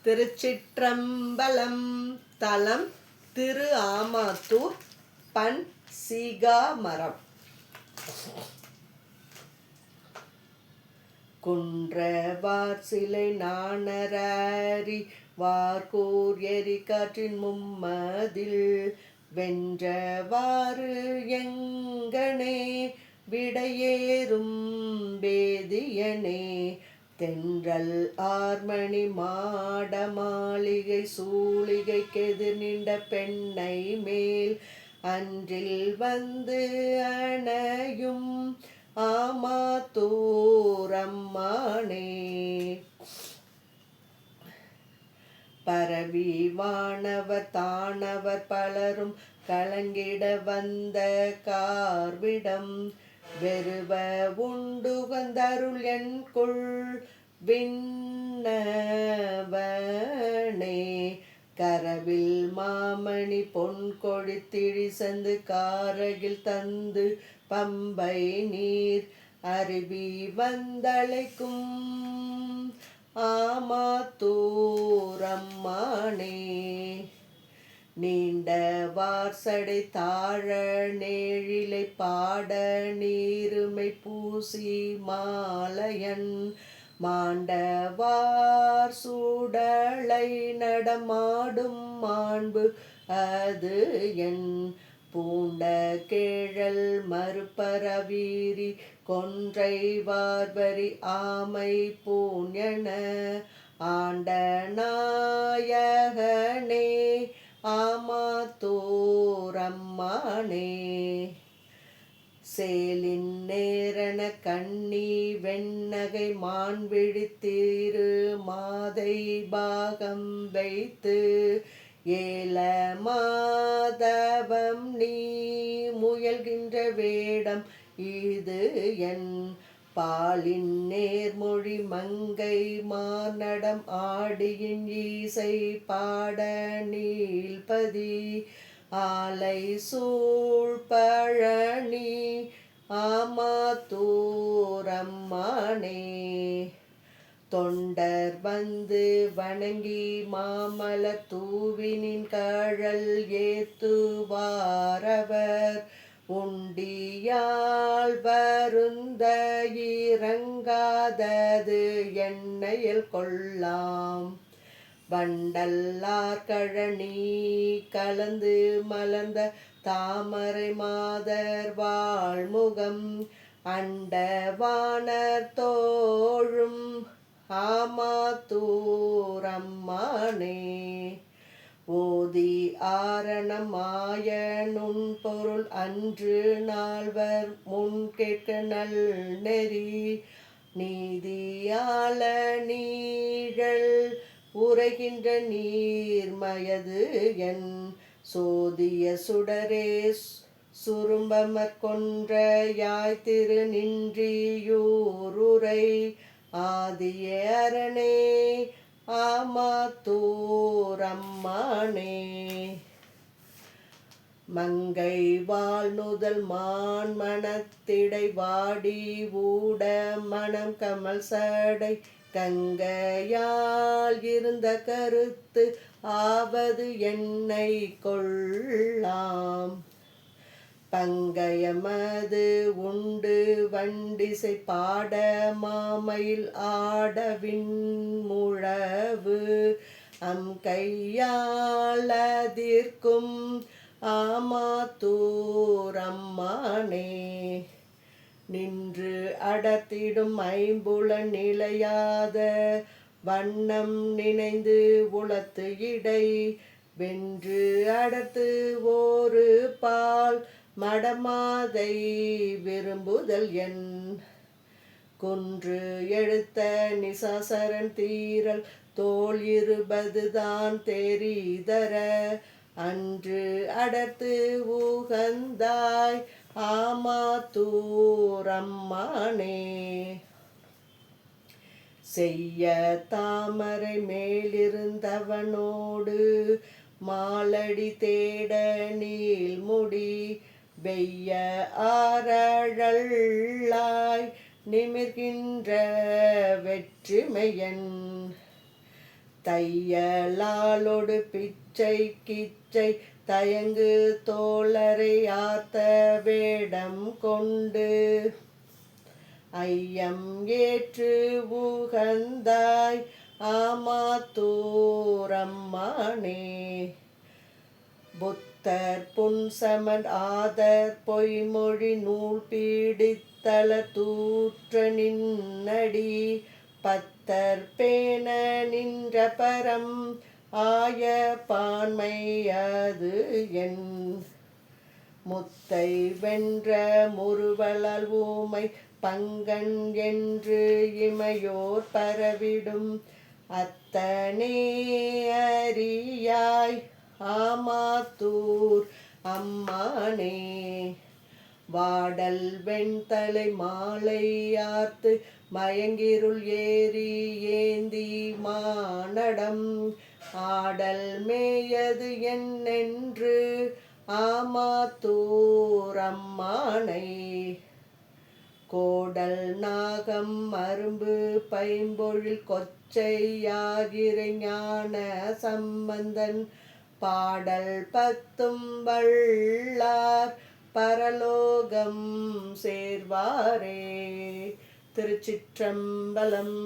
திருச்சிற்றம்பலம். தலம் திரு ஆமாத்தூர். பண் சீகாமரம். குன்றவார் சிலை நாணராரி வார்கூர் எரி காற்றின் மும்மதில் வென்றவாறு எங்கனே விடையேறும் வேதியனே தென்றல் ஆர்மணி மாட மாளிகை சூளிகை கெதிர் நின்ற பெண்ணை மேல் அன்றில் வந்து அணையும் ஆமாத்தூரம்மானே. பரவி வானவர் தானவர் பலரும் கலங்கிட வந்த கார்விடம் வெறுவ உண்டுகந்தருள் என்குள் விண்ணவனே. கரவில் மாமணி பொன் கொடித்திழி சந்து காரகில் தந்து பம்பை நீர் அருவி வந்தழைக்கும் ஆமாத்தூரம்மானே. நீண்ட வார்சடை தாழ நேழிலை பாட நீருமை பூசி மாலையன் மாண்டவார் சூடலை நடமாடும் மாண்பு அது என் பூண்ட கேழல் மறுபரவீரி கொன்றை வார்வரி ஆமை பூஞன ஆண்ட நாயகனே ஆமாத்தூரம்மானே. சேலின் நேரண கண்ணி வெண்ணகை மான்விழித்தீரு மாதை பாகம் வைத்து ஏல மாதவம் நீ முயல்கின்ற வேடம் இது என் பாலின் நேர்மொழி மங்கை மார்நடம் ஆடியின் ஈசை பாட நீள்பதி ஆலை சூழ்பழனி ஆமாத்தூரம்மானே. தொண்டர் வந்து வணங்கி மாமலர் தூவினின் கழல் ஏத்துவாரவர் உண்டியால் வருந்த இறங்காதது எண்ணெயில் கொள்ளாம் வண்டல்லார் கழனி கலந்து மலர்ந்த தாமரை மாதர் வாழ்முகம் அண்ட வானர் தோழும் ஆமாத்தூரம்மானே. ஓதி ஆரணமாய நுண்பொருள் அன்று நால்வர் முன் கேட்க நல் நெறி நீதியால நீழல் உரைகின்ற நீர்மயது என் சோதிய சுடரே சுரும்பமற் கொன்ற யாய் திரு நின்றியூருரை ஆதிய அரணே ஆமாத்தூரம்மானே. மங்கை வாழ்நுதல் மான் மணத்திடை வாடி ஊட மணம் கமல் சடை கங்கையால் இருந்த கருத்து ஆவது எண்ணெய் கொள்ளாம் பங்கயமது உண்டு வண்டிசை பாட மாமையில் ஆடவின் முழவு அம் கையாளதிர்க்கும் ஆமாத்தூரம்மானே. நின்று அடர்த்திடும் ஐம்புல நிலையாத வண்ணம் நினைந்து உளத்து இடை வென்று அடர்த்து ஒரு பால் மடமாதை விரும்புதல் என் குன்று எழுத்த நிசாசரன் தீரல் தோல் இருபதுதான் தெரிதர அன்று அடர்த்து உகந்தாய் ஆமாத்தூரம்மானே. செய்ய தாமரை மேலிருந்தவனோடு மாலடி தேட நீள்முடி வெய்ய ஆரழல்லாய் நிமிர்கின்ற வெற்றிமையன் தையலாலொடு பிச்சை கிச்சை தயங்கு தோழரை ஆர்த்த வேடம் கொண்டு ஐயம் ஏற்று உகந்தாய் ஆமாத்தூரம்மானே. புத்தர் புன்சமன் ஆதர் பொய்மொழி நூல் பீடித்தல தூற்ற நின்னடி பத்தர் பேண நின்ற பரம் ஆய பான்மை அது என் முத்தை வென்ற முறுவலால் ஊமை பங்கன் என்று இமையோர் பரவிடும் அத்தனே அறியாய் ஆமாத்தூர் அம்மானே. வாடல் வெண்தலை மாலையார்த்து மயங்கிருள் ஏறி ஏந்தி மானடம் ஆடல் மேயது என்னென்று ஆமாத்தூர் அம்மானை. கோடல் நாகம் அரும்பு பைம்பொழில் கொச்சையாகிற ஞான சம்பந்தன் பாடல் பத்தும் வல்லார் பரலோகம் சேர்வாரே. திருச்சிற்றம்பலம்.